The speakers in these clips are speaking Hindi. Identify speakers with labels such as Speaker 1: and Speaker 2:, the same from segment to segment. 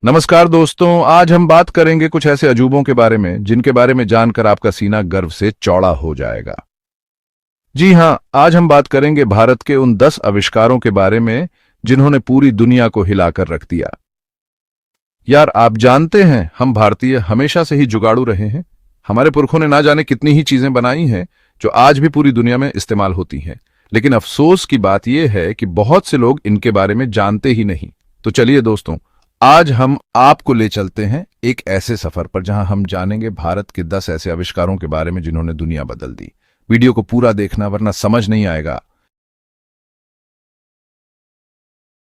Speaker 1: नमस्कार दोस्तों, आज हम बात करेंगे कुछ ऐसे अजूबों के बारे में जिनके बारे में जानकर आपका सीना गर्व से चौड़ा हो जाएगा। जी हां, आज हम बात करेंगे भारत के उन 10 आविष्कारों के बारे में जिन्होंने पूरी दुनिया को हिलाकर रख दिया। यार, आप जानते हैं हम भारतीय हमेशा से ही जुगाड़ू रहे हैं। हमारे पुरखों ने ना जाने कितनी ही चीजें बनाई हैं जो आज भी पूरी दुनिया में इस्तेमाल होती हैं, लेकिन अफसोस की बात यह है कि बहुत से लोग इनके बारे में जानते ही नहीं। तो चलिए दोस्तों, आज हम आपको ले चलते हैं एक ऐसे सफर पर जहां हम जानेंगे भारत के 10 ऐसे आविष्कारों के बारे में जिन्होंने दुनिया बदल दी। वीडियो को पूरा देखना वरना समझ नहीं आएगा।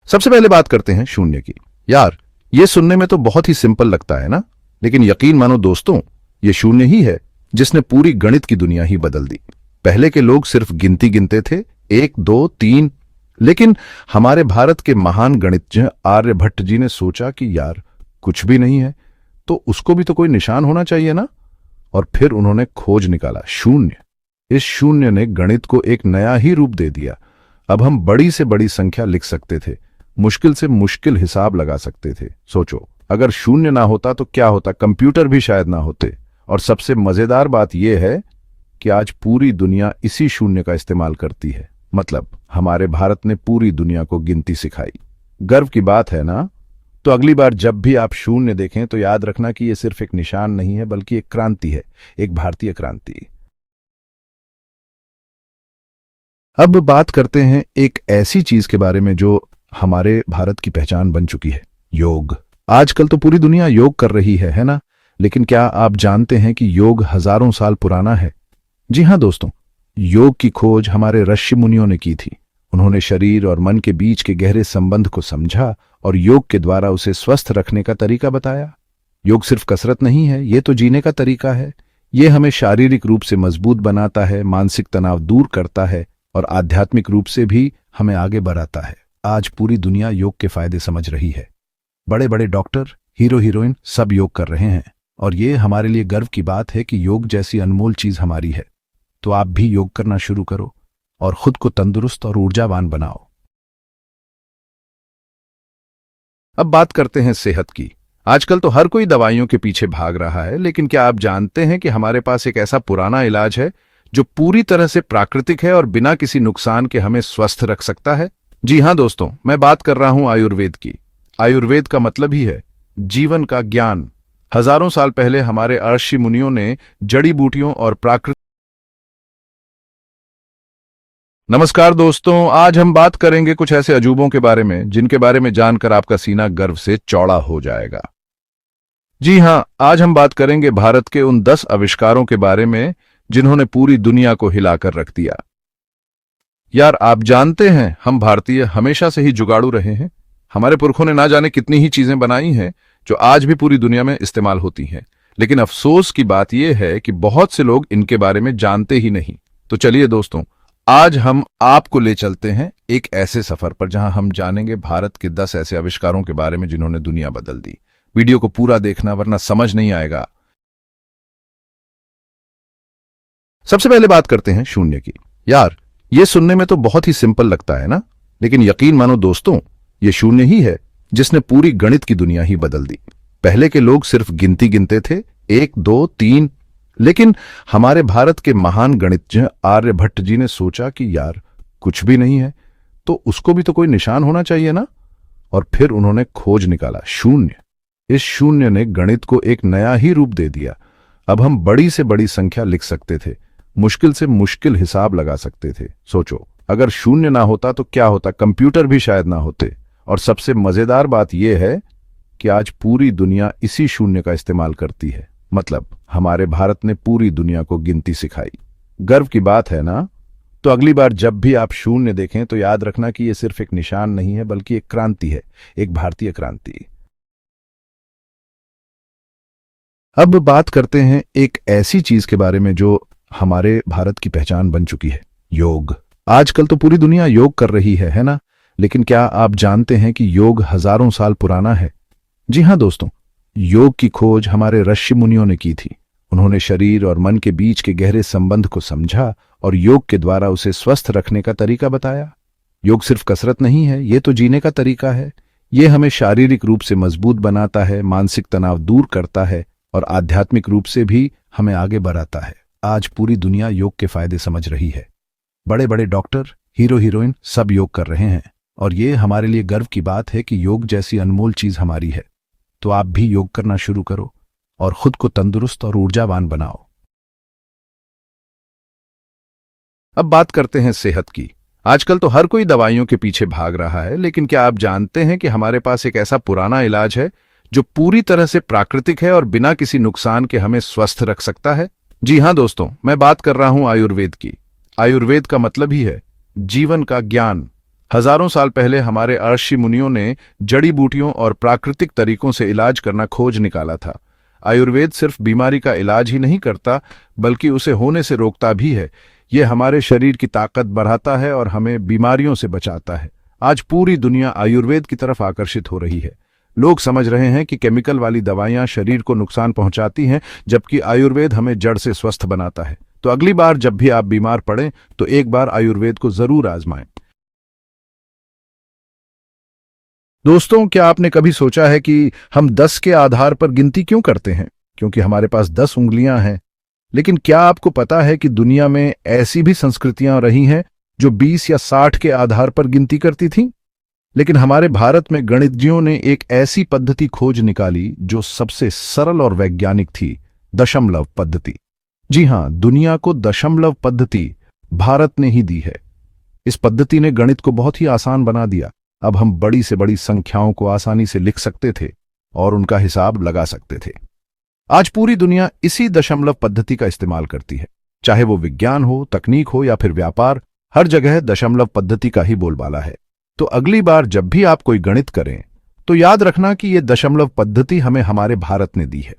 Speaker 1: सबसे पहले बात करते हैं शून्य की। यार, ये सुनने में तो बहुत ही सिंपल लगता है ना, लेकिन यकीन मानो दोस्तों, ये शून्य ही है जिसने पूरी गणित की दुनिया ही बदल दी। पहले के लोग सिर्फ गिनती गिनते थे, 1 2 3, लेकिन हमारे भारत के महान गणितज्ञ आर्यभट्ट जी ने सोचा कि यार, कुछ भी नहीं है तो उसको भी तो कोई निशान होना चाहिए ना। और फिर उन्होंने खोज निकाला शून्य। इस शून्य ने गणित को एक नया ही रूप दे दिया। अब हम बड़ी से बड़ी संख्या लिख सकते थे, मुश्किल से मुश्किल हिसाब लगा सकते थे। सोचो, अगर शून्य ना होता तो क्या होता? कंप्यूटर भी शायद ना होते। और सबसे मजेदार बात यह है कि आज पूरी दुनिया इसी शून्य का इस्तेमाल करती है। मतलब हमारे भारत ने पूरी दुनिया को गिनती सिखाई। गर्व की बात है ना? तो अगली बार जब भी आप शून्य देखें तो याद रखना कि यह सिर्फ एक निशान नहीं है, बल्कि एक क्रांति है, एक भारतीय क्रांति। अब बात करते हैं एक ऐसी चीज के बारे में जो हमारे भारत की पहचान बन चुकी है, योग। आजकल तो पूरी दुनिया योग कर रही है ना? लेकिन क्या आप जानते हैं कि योग हजारों साल पुराना है? जी हां दोस्तों, योग की खोज हमारे ऋषि मुनियों ने की थी। उन्होंने शरीर और मन के बीच के गहरे संबंध को समझा और योग के द्वारा उसे स्वस्थ रखने का तरीका बताया। योग सिर्फ कसरत नहीं है, ये तो जीने का तरीका है। ये हमें शारीरिक रूप से मजबूत बनाता है, मानसिक तनाव दूर करता है और आध्यात्मिक रूप से भी हमें आगे बढ़ाता है। आज पूरी दुनिया योग के फायदे समझ रही है। बड़े बड़े डॉक्टर, हीरो हीरोइन सब योग कर रहे हैं और ये हमारे लिए गर्व की बात है कि योग जैसी अनमोल चीज हमारी है। तो आप भी योग करना शुरू करो और खुद को तंदुरुस्त और ऊर्जावान बनाओ। अब बात करते हैं सेहत की। आजकल तो हर कोई दवाइयों के पीछे भाग रहा है, लेकिन क्या आप जानते हैं कि हमारे पास एक ऐसा पुराना इलाज है जो पूरी तरह से प्राकृतिक है और बिना किसी नुकसान के हमें स्वस्थ रख सकता है? जी हां दोस्तों, मैं बात कर रहा हूं आयुर्वेद की। आयुर्वेद का मतलब ही है जीवन का ज्ञान। हजारों साल पहले हमारे ऋषि मुनियों ने जड़ी बूटियों और प्राकृतिक। नमस्कार दोस्तों, आज हम बात करेंगे कुछ ऐसे अजूबों के बारे में जिनके बारे में जानकर आपका सीना गर्व से चौड़ा हो जाएगा। जी हां, आज हम बात करेंगे भारत के उन 10 आविष्कारों के बारे में जिन्होंने पूरी दुनिया को हिलाकर रख दिया। यार, आप जानते हैं हम भारतीय हमेशा से ही जुगाड़ू रहे हैं। हमारे पुरखों ने ना जाने कितनी ही चीजें बनाई हैं जो आज भी पूरी दुनिया में इस्तेमाल होती हैं, लेकिन अफसोस की बात यह है कि बहुत से लोग इनके बारे में जानते ही नहीं। तो चलिए दोस्तों, आज हम आपको ले चलते हैं एक ऐसे सफर पर जहां हम जानेंगे भारत के 10 ऐसे आविष्कारों के बारे में जिन्होंने दुनिया बदल दी। वीडियो को पूरा देखना वरना समझ नहीं आएगा। सबसे पहले बात करते हैं शून्य की। यार, ये सुनने में तो बहुत ही सिंपल लगता है ना, लेकिन यकीन मानो दोस्तों, ये शून्य ही है जिसने पूरी गणित की दुनिया ही बदल दी। पहले के लोग सिर्फ गिनती गिनते थे, 1 2 3, लेकिन हमारे भारत के महान गणितज्ञ आर्यभट्ट जी ने सोचा कि यार, कुछ भी नहीं है तो उसको भी तो कोई निशान होना चाहिए ना। और फिर उन्होंने खोज निकाला शून्य। इस शून्य ने गणित को एक नया ही रूप दे दिया। अब हम बड़ी से बड़ी संख्या लिख सकते थे, मुश्किल से मुश्किल हिसाब लगा सकते थे। सोचो, अगर शून्य ना होता तो क्या होता? कंप्यूटर भी शायद ना होते। और सबसे मजेदार बात यह है कि आज पूरी दुनिया इसी शून्य का इस्तेमाल करती है। मतलब हमारे भारत ने पूरी दुनिया को गिनती सिखाई। गर्व की बात है ना? तो अगली बार जब भी आप शून्य देखें तो याद रखना कि यह सिर्फ एक निशान नहीं है, बल्कि एक क्रांति है, एक भारतीय क्रांति। अब बात करते हैं एक ऐसी चीज के बारे में जो हमारे भारत की पहचान बन चुकी है, योग। आजकल तो पूरी दुनिया योग कर रही है ना? लेकिन क्या आप जानते हैं कि योग हजारों साल पुराना है? जी हां दोस्तों, योग की खोज हमारे ऋषि मुनियों ने की थी। उन्होंने शरीर और मन के बीच के गहरे संबंध को समझा और योग के द्वारा उसे स्वस्थ रखने का तरीका बताया। योग सिर्फ कसरत नहीं है, ये तो जीने का तरीका है। ये हमें शारीरिक रूप से मजबूत बनाता है, मानसिक तनाव दूर करता है और आध्यात्मिक रूप से भी हमें आगे बढ़ाता है। आज पूरी दुनिया योग के फायदे समझ रही है। बड़े बड़े डॉक्टर, हीरो हीरोइन सब योग कर रहे हैं और ये हमारे लिए गर्व की बात है कि योग जैसी अनमोल चीज हमारी है। तो आप भी योग करना शुरू करो और खुद को तंदुरुस्त और ऊर्जावान बनाओ। अब बात करते हैं सेहत की। आजकल तो हर कोई दवाइयों के पीछे भाग रहा है, लेकिन क्या आप जानते हैं कि हमारे पास एक ऐसा पुराना इलाज है जो पूरी तरह से प्राकृतिक है और बिना किसी नुकसान के हमें स्वस्थ रख सकता है? जी हां दोस्तों, मैं बात कर रहा हूं आयुर्वेद की। आयुर्वेद का मतलब ही है जीवन का ज्ञान। हजारों साल पहले हमारे ऋषि मुनियों ने जड़ी बूटियों और प्राकृतिक तरीकों से इलाज करना खोज निकाला था। आयुर्वेद सिर्फ बीमारी का इलाज ही नहीं करता, बल्कि उसे होने से रोकता भी है। यह हमारे शरीर की ताकत बढ़ाता है और हमें बीमारियों से बचाता है। आज पूरी दुनिया आयुर्वेद की तरफ आकर्षित हो रही है। लोग समझ रहे हैं कि केमिकल वाली दवाइयां शरीर को नुकसान पहुंचाती हैं, जबकि आयुर्वेद हमें जड़ से स्वस्थ बनाता है। तो अगली बार जब भी आप बीमार पड़ें तो एक बार आयुर्वेद को जरूर आजमाएं। दोस्तों, क्या आपने कभी सोचा है कि हम 10 के आधार पर गिनती क्यों करते हैं? क्योंकि हमारे पास 10 उंगलियां हैं। लेकिन क्या आपको पता है कि दुनिया में ऐसी भी संस्कृतियां रही हैं जो 20 या 60 के आधार पर गिनती करती थीं? लेकिन हमारे भारत में गणितज्ञों ने एक ऐसी पद्धति खोज निकाली जो सबसे सरल और वैज्ञानिक थी, दशमलव पद्धति। जी हां, दुनिया को दशमलव पद्धति भारत ने ही दी है। इस पद्धति ने गणित को बहुत ही आसान बना दिया। अब हम बड़ी से बड़ी संख्याओं को आसानी से लिख सकते थे और उनका हिसाब लगा सकते थे। आज पूरी दुनिया इसी दशमलव पद्धति का इस्तेमाल करती है। चाहे वो विज्ञान हो, तकनीक हो या फिर व्यापार, हर जगह दशमलव पद्धति का ही बोलबाला है। तो अगली बार जब भी आप कोई गणित करें तो याद रखना कि यह दशमलव पद्धति हमें हमारे भारत ने दी है।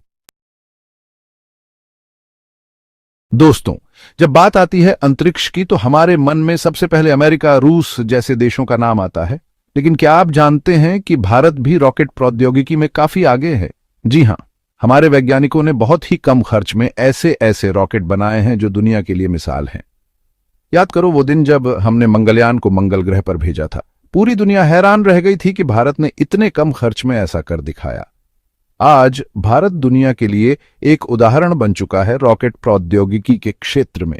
Speaker 1: दोस्तों, जब बात आती है अंतरिक्ष की तो हमारे मन में सबसे पहले अमेरिका, रूस जैसे देशों का नाम आता है। लेकिन क्या आप जानते हैं कि भारत भी रॉकेट प्रौद्योगिकी में काफी आगे है? जी हां, हमारे वैज्ञानिकों ने बहुत ही कम खर्च में ऐसे ऐसे रॉकेट बनाए हैं जो दुनिया के लिए मिसाल हैं। याद करो वो दिन जब हमने मंगलयान को मंगल ग्रह पर भेजा था। पूरी दुनिया हैरान रह गई थी कि भारत ने इतने कम खर्च में ऐसा कर दिखाया। आज भारत दुनिया के लिए एक उदाहरण बन चुका है रॉकेट प्रौद्योगिकी के क्षेत्र में।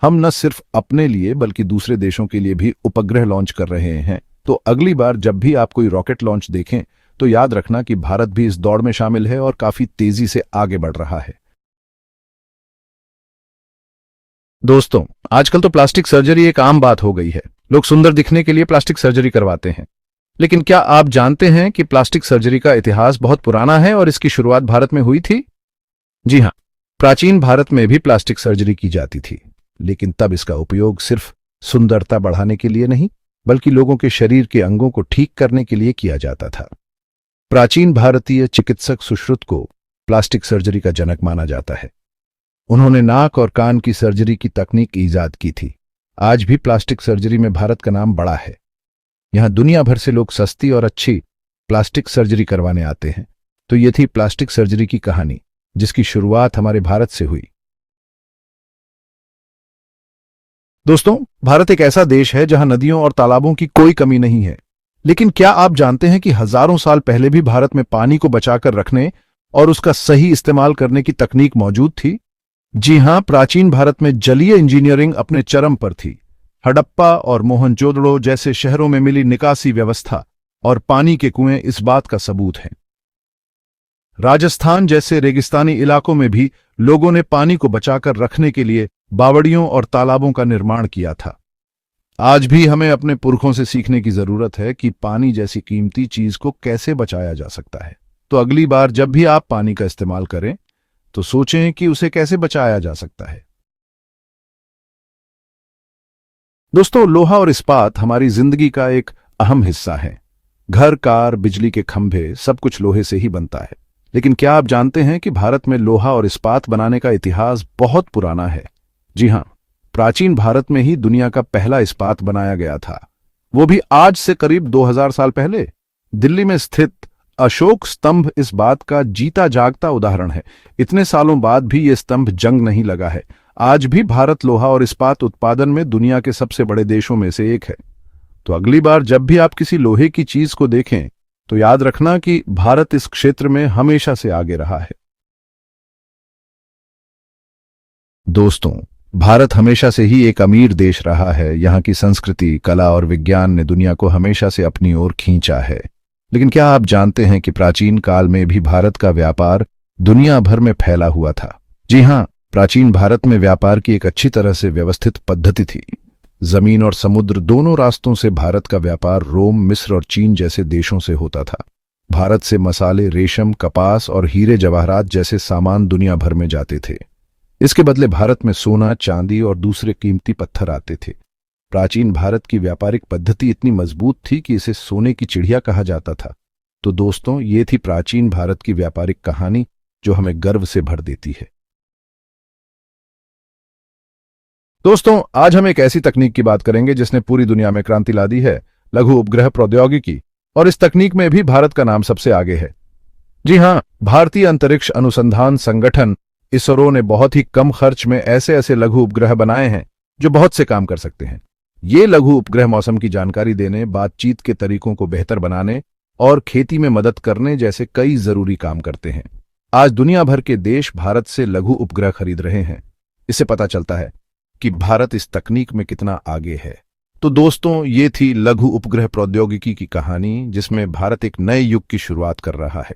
Speaker 1: हम न सिर्फ अपने लिए बल्कि दूसरे देशों के लिए भी उपग्रह लॉन्च कर रहे हैं। तो अगली बार जब भी आप कोई रॉकेट लॉन्च देखें तो याद रखना कि भारत भी इस दौड़ में शामिल है और काफी तेजी से आगे बढ़ रहा है। दोस्तों, आजकल तो प्लास्टिक सर्जरी एक आम बात हो गई है। लोग सुंदर दिखने के लिए प्लास्टिक सर्जरी करवाते हैं। लेकिन क्या आप जानते हैं कि प्लास्टिक सर्जरी का इतिहास बहुत पुराना है और इसकी शुरुआत भारत में हुई थी? जी हां, प्राचीन भारत में भी प्लास्टिक सर्जरी की जाती थी, लेकिन तब इसका उपयोग सिर्फ सुंदरता बढ़ाने के लिए नहीं, बल्कि लोगों के शरीर के अंगों को ठीक करने के लिए किया जाता था। प्राचीन भारतीय चिकित्सक सुश्रुत को प्लास्टिक सर्जरी का जनक माना जाता है। उन्होंने नाक और कान की सर्जरी की तकनीक ईजाद की थी। आज भी प्लास्टिक सर्जरी में भारत का नाम बड़ा है। यहां दुनिया भर से लोग सस्ती और अच्छी प्लास्टिक सर्जरी करवाने आते हैं। तो ये थी प्लास्टिक सर्जरी की कहानी, जिसकी शुरुआत हमारे भारत से हुई। दोस्तों, भारत एक ऐसा देश है जहां नदियों और तालाबों की कोई कमी नहीं है। लेकिन क्या आप जानते हैं कि हजारों साल पहले भी भारत में पानी को बचाकर रखने और उसका सही इस्तेमाल करने की तकनीक मौजूद थी? जी हां, प्राचीन भारत में जलीय इंजीनियरिंग अपने चरम पर थी। हड़प्पा और मोहनजोदड़ो जैसे शहरों में मिली निकासी व्यवस्था और पानी के कुएं इस बात का सबूत हैं। राजस्थान जैसे रेगिस्तानी इलाकों में भी लोगों ने पानी को बचाकर रखने के लिए बावड़ियों और तालाबों का निर्माण किया था। आज भी हमें अपने पुरखों से सीखने की जरूरत है कि पानी जैसी कीमती चीज को कैसे बचाया जा सकता है। तो अगली बार जब भी आप पानी का इस्तेमाल करें तो सोचें कि उसे कैसे बचाया जा सकता है। दोस्तों, लोहा और इस्पात हमारी जिंदगी का एक अहम हिस्सा है। घर, कार, बिजली के खंभे सब कुछ लोहे से ही बनता है। लेकिन क्या आप जानते हैं कि भारत में लोहा और इस्पात बनाने का इतिहास बहुत पुराना है? जी हां, प्राचीन भारत में ही दुनिया का पहला इस्पात बनाया गया था, वो भी आज से करीब 2000 साल पहले। दिल्ली में स्थित अशोक स्तंभ इस बात का जीता जागता उदाहरण है। इतने सालों बाद भी ये स्तंभ जंग नहीं लगा है। आज भी भारत लोहा और इस्पात उत्पादन में दुनिया के सबसे बड़े देशों में से एक है। तो अगली बार जब भी आप किसी लोहे की चीज को देखें तो याद रखना कि भारत इस क्षेत्र में हमेशा से आगे रहा है। दोस्तों, भारत हमेशा से ही एक अमीर देश रहा है। यहाँ की संस्कृति, कला और विज्ञान ने दुनिया को हमेशा से अपनी ओर खींचा है। लेकिन क्या आप जानते हैं कि प्राचीन काल में भी भारत का व्यापार दुनिया भर में फैला हुआ था? जी हां, प्राचीन भारत में व्यापार की एक अच्छी तरह से व्यवस्थित पद्धति थी। जमीन और समुद्र दोनों रास्तों से भारत का व्यापार रोम, मिस्र और चीन जैसे देशों से होता था। भारत से मसाले, रेशम, कपास और हीरे जवाहरात जैसे सामान दुनिया भर में जाते थे। इसके बदले भारत में सोना, चांदी और दूसरे कीमती पत्थर आते थे। प्राचीन भारत की व्यापारिक पद्धति इतनी मजबूत थी कि इसे सोने की चिड़िया कहा जाता था। तो दोस्तों, ये थी प्राचीन भारत की व्यापारिक कहानी जो हमें गर्व से भर देती है। दोस्तों, आज हम एक ऐसी तकनीक की बात करेंगे जिसने पूरी दुनिया में क्रांति ला दी है, लघु उपग्रह प्रौद्योगिकी। और इस तकनीक में भी भारत का नाम सबसे आगे है। जी हां, भारतीय अंतरिक्ष अनुसंधान संगठन इसरो ने बहुत ही कम खर्च में ऐसे ऐसे लघु उपग्रह बनाए हैं जो बहुत से काम कर सकते हैं। ये लघु उपग्रह मौसम की जानकारी देने, बातचीत के तरीकों को बेहतर बनाने और खेती में मदद करने जैसे कई जरूरी काम करते हैं। आज दुनिया भर के देश भारत से लघु उपग्रह खरीद रहे हैं। इससे पता चलता है कि भारत इस तकनीक में कितना आगे है। तो दोस्तों, ये थी लघु उपग्रह प्रौद्योगिकी की कहानी जिसमें भारत एक नए युग की शुरुआत कर रहा है।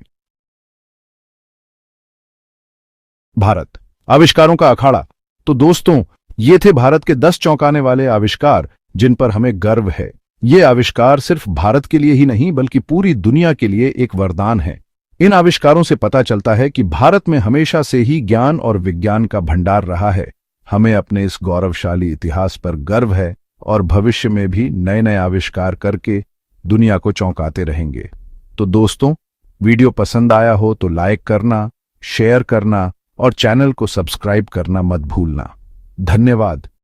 Speaker 1: भारत आविष्कारों का अखाड़ा। तो दोस्तों, ये थे भारत के 10 चौंकाने वाले आविष्कार जिन पर हमें गर्व है। ये आविष्कार सिर्फ भारत के लिए ही नहीं बल्कि पूरी दुनिया के लिए एक वरदान है। इन आविष्कारों से पता चलता है कि भारत में हमेशा से ही ज्ञान और विज्ञान का भंडार रहा है। हमें अपने इस गौरवशाली इतिहास पर गर्व है और भविष्य में भी नए नए आविष्कार करके दुनिया को चौंकाते रहेंगे। तो दोस्तों, वीडियो पसंद आया हो तो लाइक करना, शेयर करना और चैनल को सब्सक्राइब करना मत भूलना। धन्यवाद।